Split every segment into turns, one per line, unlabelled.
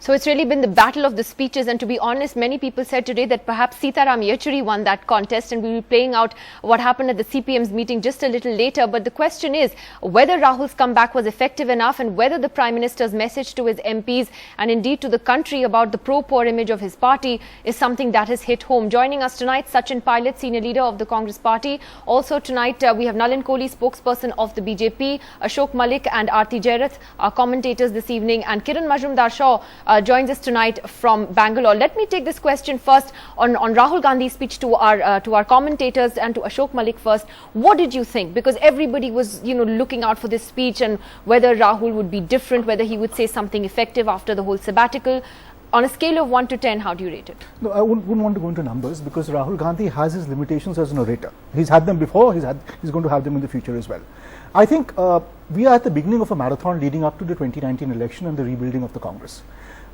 So it's really been the battle of the speeches, and to be honest, many people said today that perhaps Sitaram Yechury won that contest, and we will be playing out what happened at the CPM's meeting just a little later. But the question is whether Rahul's comeback was effective enough, and whether the Prime Minister's message to his MPs and indeed to the country about the pro-poor image of his party is something that has hit home. Joining us tonight, Sachin Pilot, senior leader of the Congress party. Also tonight, we have Nalin Kohli, spokesperson of the BJP, Ashok Malik and Aarti Jairath, our commentators this evening, and Kiran Majumdar-Shaw joins us tonight from Bangalore. Let me take this question first on Rahul Gandhi's speech to our commentators and to Ashok Malik first. What did you think? Because everybody was, looking out for this speech and whether Rahul would be different, whether he would say something effective after the whole sabbatical. On a scale of 1 to 10, how do you rate it?
No, I wouldn't want to go into numbers because Rahul Gandhi has his limitations as a narrator. He's had them before, he's going to have them in the future as well. I think we are at the beginning of a marathon leading up to the 2019 election and the rebuilding of the Congress.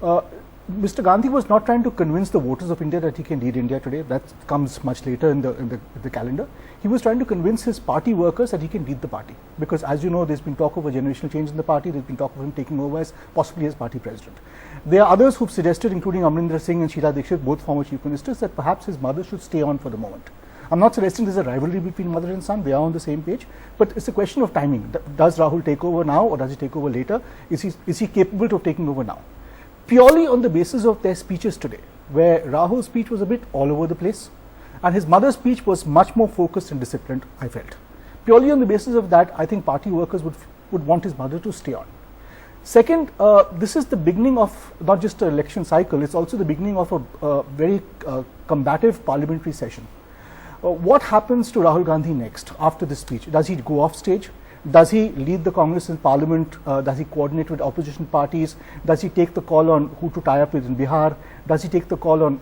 Mr. Gandhi was not trying to convince the voters of India that he can lead India today. That comes much later in the calendar. He was trying to convince his party workers that he can lead the party. Because as you know, there's been talk of a generational change in the party. There's been talk of him taking over as possibly as party president. There are others who've suggested, including Amrinder Singh and Sheila Dikshit, both former chief ministers, that perhaps his mother should stay on for the moment. I'm not suggesting there's a rivalry between mother and son. They are on the same page. But it's a question of timing. Does Rahul take over now or does he take over later? Is he capable of taking over now? Purely on the basis of their speeches today, where Rahul's speech was a bit all over the place and his mother's speech was much more focused and disciplined, I felt. Purely on the basis of that, I think party workers would want his mother to stay on. Second, this is the beginning of not just an election cycle, it's also the beginning of a very combative parliamentary session. What happens to Rahul Gandhi next after this speech? Does he go off stage? Does he lead the Congress in Parliament? Does he coordinate with opposition parties? Does he take the call on who to tie up with in Bihar? Does he take the call on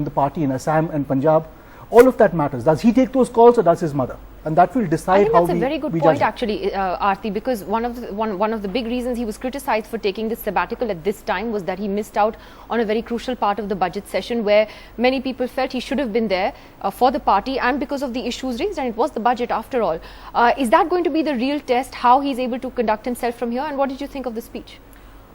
the party in Assam and Punjab? All of that matters. Does he take those calls or does his mother? And that will decide how we judge. I think that's a very good point actually, Aarti, because one of the big reasons he was criticized for taking this sabbatical at this time was that he missed out on a very crucial part of the budget session where many people felt he should have been there for the party and because of the issues raised, and it was the budget after all. Is that going to be the real test, how he's able to conduct himself from here, and what did you think of the speech?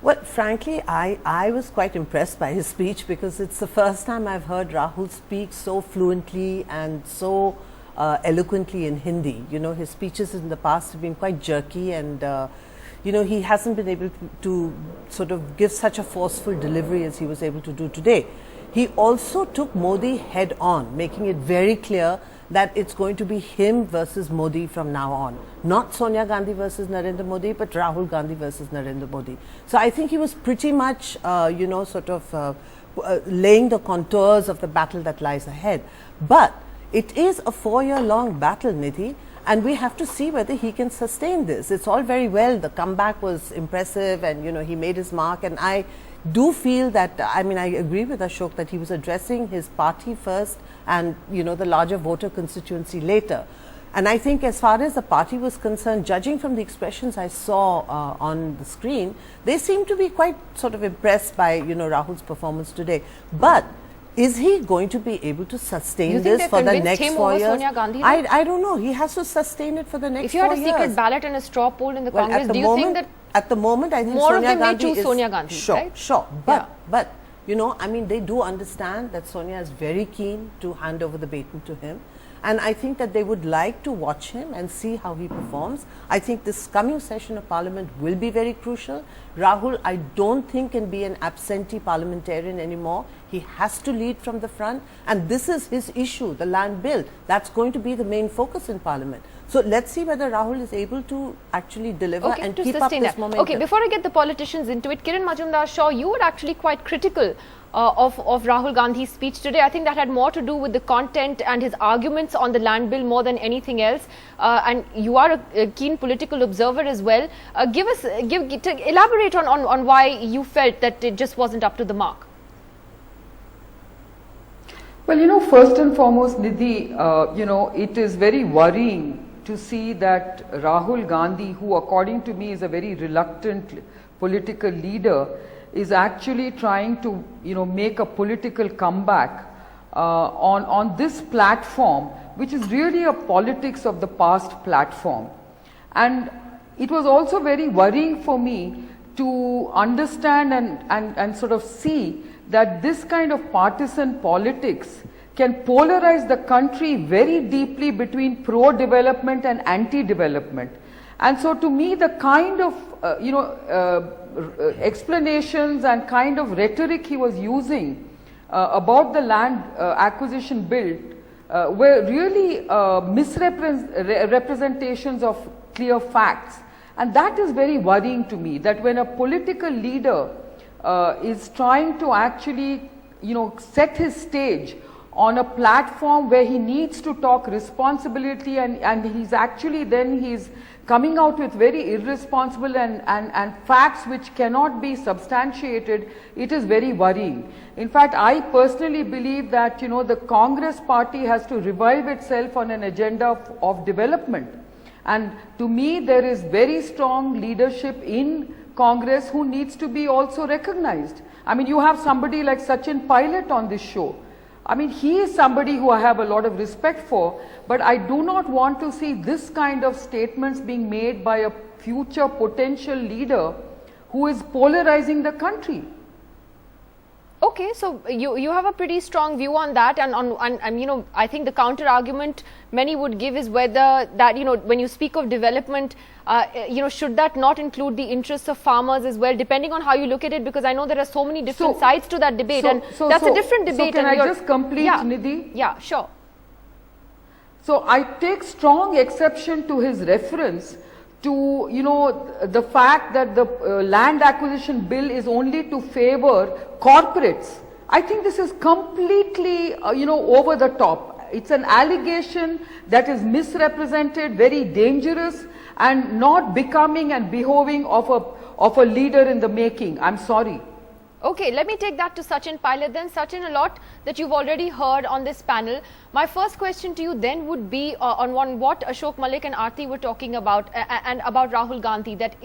Well, frankly, I was quite impressed by his speech because it's the first time I've heard Rahul speak so fluently and so eloquently in Hindi. His speeches in the past have been quite jerky and, he hasn't been able to sort of give such a forceful delivery as he was able to do today. He also took Modi head on, making it very clear that it's going to be him versus Modi from now on. Not Sonia Gandhi versus Narendra Modi, but Rahul Gandhi versus Narendra Modi. So I think he was pretty much, laying the contours of the battle that lies ahead. But it is a 4-year-long battle, Nidhi, and we have to see whether he can sustain this. It's all very well, the comeback was impressive and, he made his mark, and I do feel that, I agree with Ashok that he was addressing his party first and, the larger voter constituency later. And I think as far as the party was concerned, judging from the expressions I saw on the screen, they seem to be quite sort of impressed by, Rahul's performance today. But is he going to be able to sustain this for the next 4 years?
Sonia Gandhi,
I don't know. He has to sustain it for the next 4 years.
If you had a secret ballot and a straw poll in the Congress, do you think that
at the moment, I think
more
Sonia
of them
Gandhi
may choose Sonia Gandhi,
sure,
right?
Sure. But they do understand that Sonia is very keen to hand over the baton to him. And I think that they would like to watch him and see how he performs. I think this coming session of Parliament will be very crucial. Rahul, I don't think, can be an absentee parliamentarian anymore. He has to lead from the front. And this is his issue, the land bill. That's going to be the main focus in Parliament. So let's see whether Rahul is able to actually deliver and keep up this momentum.
Okay, before I get the politicians into it, Kiran Majumdar-Shaw, you were actually quite critical of Rahul Gandhi's speech today. I think that had more to do with the content and his arguments on the land bill more than anything else. And you are a keen political observer as well. Elaborate on why you felt that it just wasn't up to the mark.
Well, first and foremost, Nidhi, it is very worrying to see that Rahul Gandhi, who according to me is a very reluctant political leader, is actually trying to, make a political comeback on this platform, which is really a politics of the past platform. And it was also very worrying for me to understand and sort of see that this kind of partisan politics can polarize the country very deeply between pro-development and anti-development. And so to me, the kind of explanations and kind of rhetoric he was using about the land acquisition bill were really misrepresentations of clear facts. And that is very worrying to me, that when a political leader is trying to actually set his stage on a platform where he needs to talk responsibility, and he's actually he's coming out with very irresponsible and facts which cannot be substantiated, it is very worrying. In fact, I personally believe that the Congress party has to revive itself on an agenda of development. And to me, there is very strong leadership in Congress who needs to be also recognized. I mean, you have somebody like Sachin Pilot on this show. I mean, he is somebody who I have a lot of respect for, but I do not want to see this kind of statements being made by a future potential leader who is polarizing the country.
Okay, so you have a pretty strong view on that, and I think the counter argument many would give is whether that when you speak of development, should that not include the interests of farmers as well, depending on how you look at it, because I know there are so many different sides to that debate, and that's a different debate.
So can I just complete, Nidhi?
Yeah, sure.
So I take strong exception to his reference to the fact that the land acquisition bill is only to favor corporates. I think this is completely over the top. It's an allegation that is misrepresented, very dangerous, and not becoming and behoving of a leader in the making. I'm sorry.
Okay, let me take that to Sachin Pilot then. Sachin, a lot that you've already heard on this panel. My first question to you then would be on what Ashok Malik and Aarti were talking about and about Rahul Gandhi. That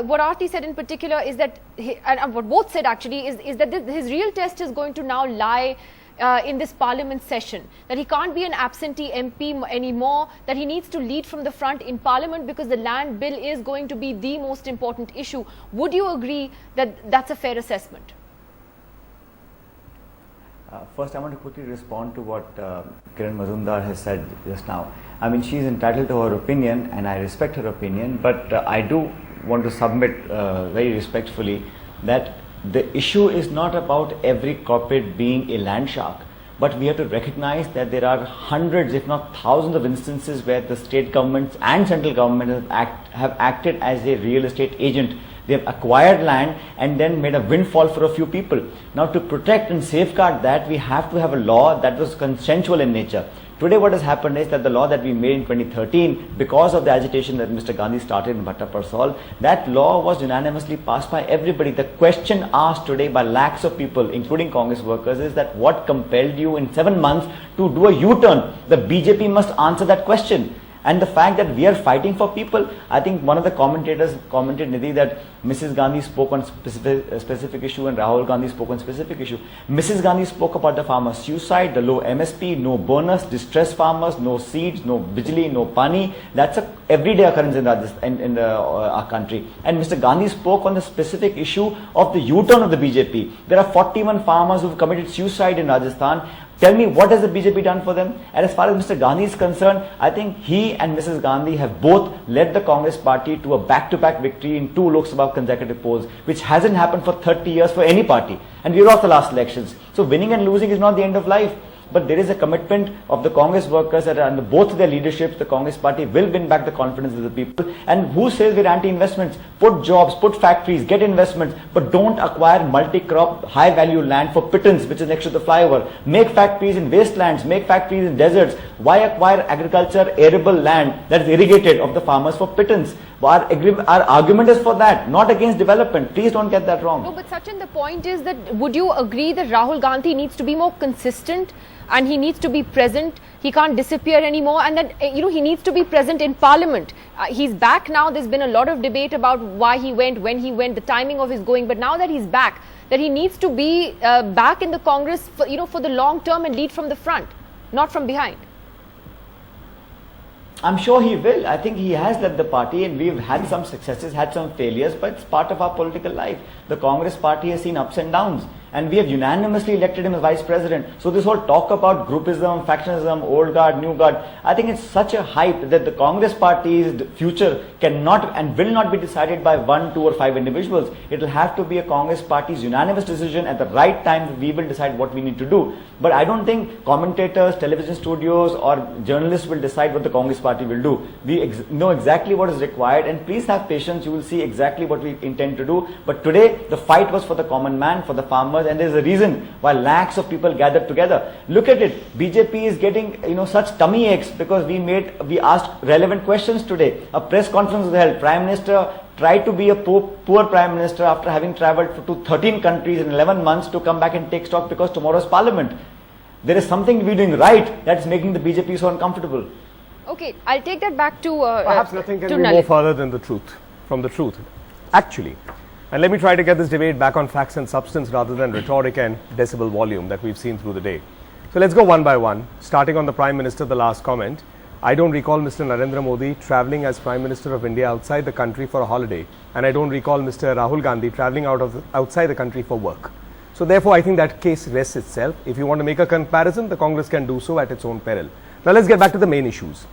what Aarti said in particular is that, and what both said actually, is that his real test is going to now lie in this parliament session, that he can't be an absentee MP anymore, that he needs to lead from the front in parliament because the land bill is going to be the most important issue. Would you agree that that's a fair assessment?
First, I want to quickly respond to what Kiran Mazumdar has said just now. I mean, she is entitled to her opinion and I respect her opinion, but I do want to submit very respectfully that the issue is not about every corporate being a land shark, but we have to recognize that there are hundreds, if not thousands of instances where the state governments and central government have acted as a real estate agent. They have acquired land and then made a windfall for a few people. Now, to protect and safeguard that, we have to have a law that was consensual in nature. Today what has happened is that the law that we made in 2013, because of the agitation that Mr. Gandhi started in Bhattaparsal, that law was unanimously passed by everybody. The question asked today by lakhs of people, including Congress workers, is that what compelled you in 7 months to do a U-turn? The BJP must answer that question. And the fact that we are fighting for people, I think one of the commentators commented, Nidhi, that Mrs. Gandhi spoke on specific issue and Rahul Gandhi spoke on specific issue. Mrs. Gandhi spoke about the farmer suicide, the low MSP, no bonus, distressed farmers, no seeds, no bijli, no pani. That's a everyday occurrence in our country. And Mr. Gandhi spoke on the specific issue of the U-turn of the BJP. There are 41 farmers who have committed suicide in Rajasthan. Tell me, what has the BJP done for them? And as far as Mr. Gandhi is concerned, I think he and Mrs. Gandhi have both led the Congress party to a back-to-back victory in 2 Lok Sabha consecutive polls, which hasn't happened for 30 years for any party. And we lost the last elections. So winning and losing is not the end of life. But there is a commitment of the Congress workers that under both their leaderships, the Congress party will win back the confidence of the people. And who says we're anti-investments? Put jobs, put factories, get investments, but don't acquire multi-crop, high-value land for pittance, which is next to the flyover. Make factories in wastelands, make factories in deserts. Why acquire agriculture, arable land that is irrigated of the farmers for pittance? Our argument is for that, not against development. Please don't get that wrong.
No, but Sachin, the point is that would you agree that Rahul Gandhi needs to be more consistent and he needs to be present? He can't disappear anymore, and that he needs to be present in Parliament. He's back now. There's been a lot of debate about why he went, when he went, the timing of his going. But now that he's back, that he needs to be back in the Congress for, for the long term and lead from the front, not from behind.
I'm sure he will. I think he has led the party, and we've had some successes, had some failures, but it's part of our political life. The Congress party has seen ups and downs, and we have unanimously elected him as vice president. So this whole talk about groupism, factionism, old guard, new guard, I think it's such a hype that the Congress party's future cannot and will not be decided by 1, 2 or 5 individuals. It will have to be a Congress party's unanimous decision at the right time. We will decide what we need to do. But I don't think commentators, television studios or journalists will decide what the Congress party will do. We know exactly what is required, and please have patience. You will see exactly what we intend to do. But today the fight was for the common man, for the farmers, and there's a reason why lakhs of people gathered together. Look at it. BJP is getting such tummy aches because we asked relevant questions today. A press conference was held. Prime Minister tried to be a poor Prime Minister after having travelled to 13 countries in 11 months to come back and take stock because tomorrow's Parliament. There is something we're doing right that's making the BJP so uncomfortable.
Okay, I'll take that back to
perhaps nothing can be more further than the truth, from the truth, actually. And let me try to get this debate back on facts and substance rather than rhetoric and decibel volume that we've seen through the day. So let's go one by one, starting on the Prime Minister, the last comment. I don't recall Mr. Narendra Modi travelling as Prime Minister of India outside the country for a holiday, and I don't recall Mr. Rahul Gandhi travelling outside the country for work. So therefore, I think that case rests itself. If you want to make a comparison, the Congress can do so at its own peril. Now let's get back to the main issues.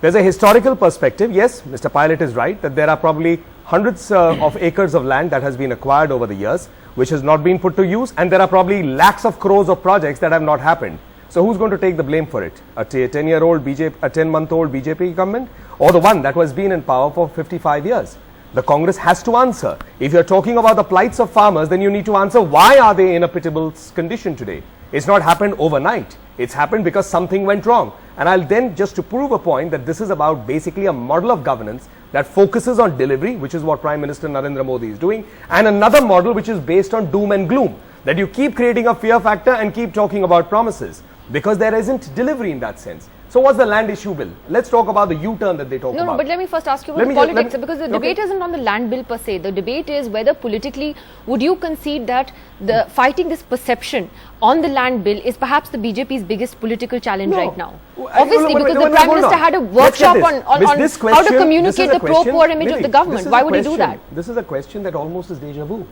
There's a historical perspective. Yes, Mr. Pilot is right that there are probably hundreds of acres of land that has been acquired over the years, which has not been put to use, and there are probably lakhs of crores of projects that have not happened. So who's going to take the blame for it? A 10-month-old BJP government, or the one that has been in power for 55 years? The Congress has to answer. If you're talking about the plights of farmers, then you need to answer why are they in a pitiable condition today? It's not happened overnight. It's happened because something went wrong. And I'll then, just to prove a point, that this is about basically a model of governance that focuses on delivery, which is what Prime Minister Narendra Modi is doing, and another model which is based on doom and gloom, that you keep creating a fear factor and keep talking about promises, because there isn't delivery in that sense. So what's the land issue bill? Let's talk about the U-turn that they talk about.
No, but let me first ask you about the politics, because the debate isn't on the land bill per se. The debate is whether politically would you concede that the fighting this perception on the land bill is perhaps the BJP's biggest political challenge right now? Obviously, because the Prime Minister had a workshop on how to communicate the pro-poor image of the government. Why would he do that?
This is a question that almost is deja vu.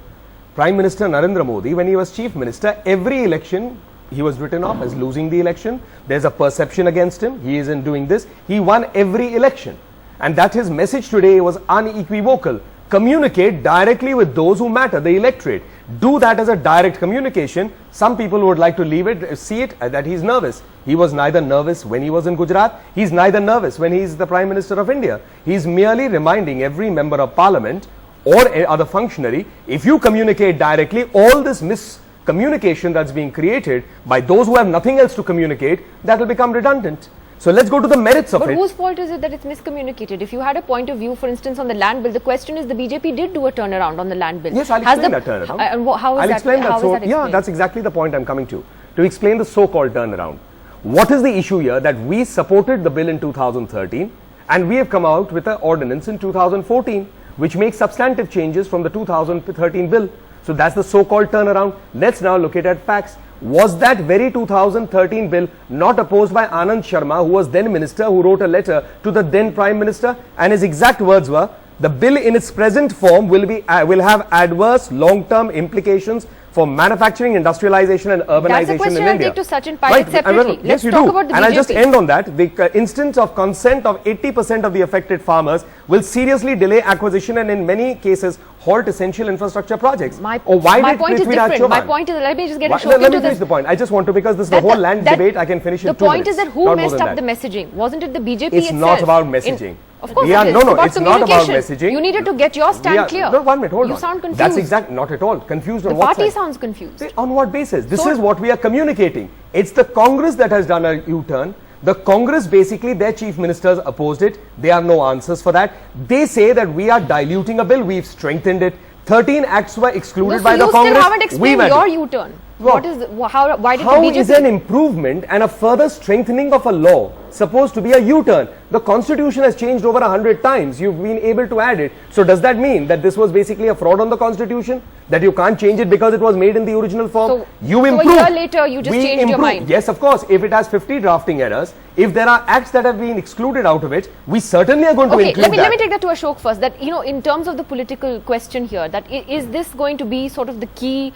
Prime Minister Narendra Modi, when he was Chief Minister, every election he was written off as losing the election. There's a perception against him. He isn't doing this. He won every election. And that his message today was unequivocal. Communicate directly with those who matter, the electorate. Do that as a direct communication. Some people would like to leave it, see it that he's nervous. He was neither nervous when he was in Gujarat. He's neither nervous when he's the Prime Minister of India. He's merely reminding every member of parliament or other functionary, if you communicate directly, all this miscommunication that's being created by those who have nothing else to communicate, that will become redundant. So let's go to the merits of it.
But whose fault is it that it's miscommunicated? If you had a point of view, for instance, on the land bill, the question is the BJP did do a turnaround on the land bill.
Yes, I'll explain that turnaround.
How is that?
Yeah, that's exactly the point I'm coming to explain the so-called turnaround. What is the issue here? That we supported the bill in 2013 and we have come out with an ordinance in 2014 which makes substantive changes from the 2013 bill. So that's the so-called turnaround. Let's now look at facts. Was that very 2013 bill not opposed by Anand Sharma, who was then minister, who wrote a letter to the then Prime Minister, and his exact words were, the bill in its present form will have adverse long-term implications for manufacturing, industrialization and urbanization in India.
That's a question I'll take to Sachin Pilot separately.
Yes, you do. And I'll just end on that. The instance of consent of 80% of the affected farmers will seriously delay acquisition and in many cases halt essential infrastructure projects.
My point is different. My point is, let me just get a short
Let me finish the point. I just want to, because this is the whole land debate, I can finish in 2 minutes.
The point is that who messed up the messaging? Wasn't it the BJP itself?
It's not about messaging.
Of course it is.
It's not about messaging.
You needed to get your stand clear.
No, 1 minute, hold on.
You sound confused.
That's exactly, not at all. Confused on what side?
The party sounds confused.
On what basis? This is what we are communicating. It's the Congress that has done a U-turn. The Congress, basically, their chief ministers opposed it. There are no answers for that. They say that we are diluting a bill. We've strengthened it. 13 acts were excluded by the Congress.
You still haven't explained your U-turn. What is why did
How
the BJP
is an improvement and a further strengthening of a law supposed to be a U-turn? The constitution has changed over 100 times. You've been able to add it. So does that mean that this was basically a fraud on the constitution? That you can't change it because it was made in the original form?
So,
you
so
improve.
a year later you just changed your mind?
Yes, of course. If it has 50 drafting errors, if there are acts that have been excluded out of it, we certainly are going to include that.
Let me take that to Ashok first. That, you know, in terms of the political question here, that is this going to be sort of the key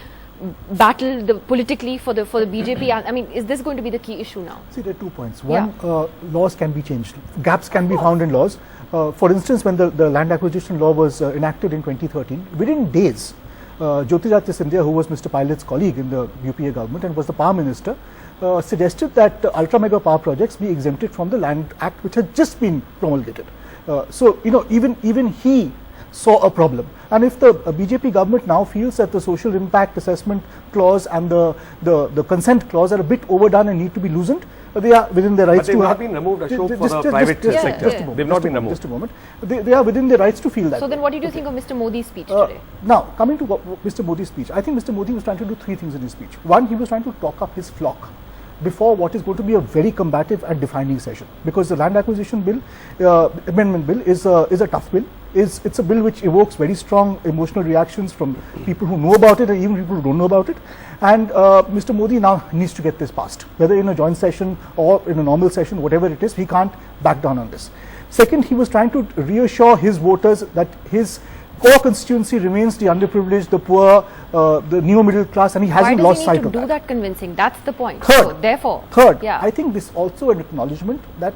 battle politically for the BJP? I mean, is this going to be the key issue now?
See, there are 2 points. One, laws can be changed. Gaps can be found in laws. For instance, when the land acquisition law was enacted in 2013, within days, Jyotiradittya Scindia, who was Mr. Pilot's colleague in the UPA government and was the power minister, suggested that ultra mega power projects be exempted from the Land Act, which had just been promulgated. So, you know, even he saw a problem. And if the BJP government now feels that the social impact assessment clause and the consent clause are a bit overdone and need to be loosened, they are within their rights
but
to
have been removed, Ashok, for the private sector. They've not been removed.
Just a moment. They are within their rights to feel that.
So then what did you think of Mr. Modi's speech today?
Now, coming to Mr. Modi's speech, I think Mr. Modi was trying to do 3 things in his speech. One, he was trying to talk up his flock before what is going to be a very combative and defining session, because the land acquisition bill, amendment bill, is a tough bill. It's a bill which evokes very strong emotional reactions from people who know about it and even people who don't know about it. And Mr. Modi now needs to get this passed, whether in a joint session or in a normal session, whatever it is, he can't back down on this. Second, he was trying to reassure his voters that his core constituency remains the underprivileged, the poor, the neo middle class, and he hasn't lost sight of that.
Why does he need to do that convincing? That's the point.
Third,
so therefore,
I think this also an acknowledgement that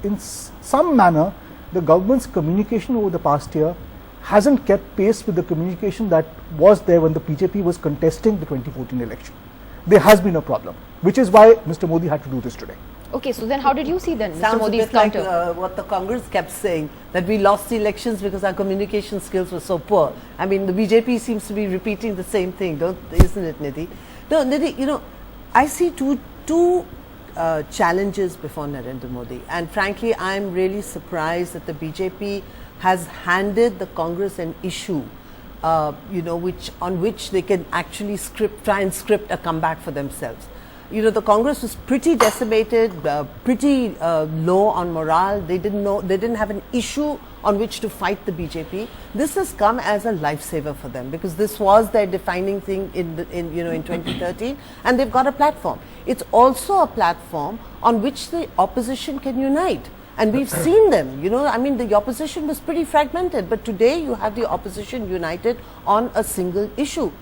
in some manner the government's communication over the past year hasn't kept pace with the communication that was there when the BJP was contesting the 2014 election. There has been a problem, which is why Mr. Modi had to do this today.
Okay, so then how did you see then
Sounds
Mr. Modi's
a bit like
counter?
what the Congress kept saying, that we lost the elections because our communication skills were so poor. I mean, the BJP seems to be repeating the same thing, isn't it, Nidhi? No, Nidhi, you know, I see two challenges before Narendra Modi, and frankly, I'm really surprised that the BJP has handed the Congress an issue, you know, on which they can actually try and script a comeback for themselves. You know, the Congress was pretty decimated, pretty low on morale. They didn't have an issue on which to fight the BJP. This has come as a lifesaver for them, because this was their defining thing in 2013, and they've got a platform. It's also a platform on which the opposition can unite. And we've seen them, you know, I mean, the opposition was pretty fragmented, but today you have the opposition united on a single issue.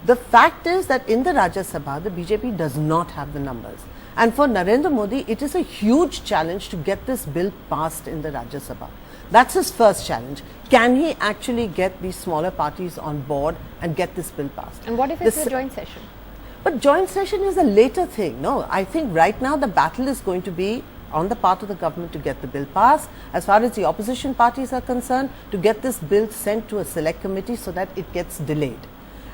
The fact is that in the Rajya Sabha, the BJP does not have the numbers. And for Narendra Modi, it is a huge challenge to get this bill passed in the Rajya Sabha. That's his first challenge. Can he actually get these smaller parties on board and get this bill passed?
And what if it's a joint session?
But joint session is a later thing. No, I think right now the battle is going to be on the part of the government to get the bill passed. As far as the opposition parties are concerned, to get this bill sent to a select committee so that it gets delayed.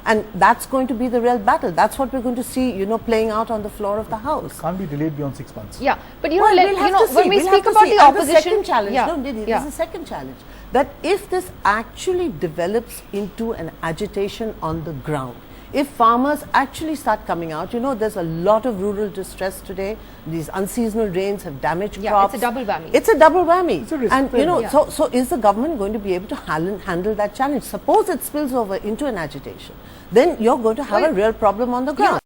And that's going to be the real battle. That's what we're going to see, you know, playing out on the floor of the House.
It can't be delayed beyond 6 months.
Yeah, but you know, when we speak about the opposition,
the second challenge, there's a second challenge, that if this actually develops into an agitation on the ground, if farmers actually start coming out, you know, there's a lot of rural distress today. These unseasonal rains have damaged crops.
It's a double whammy.
It's a double whammy.
It's a risk.
And, you know, so is the government going to be able to handle that challenge? Suppose it spills over into an agitation. Then you're going to have a real problem on the ground.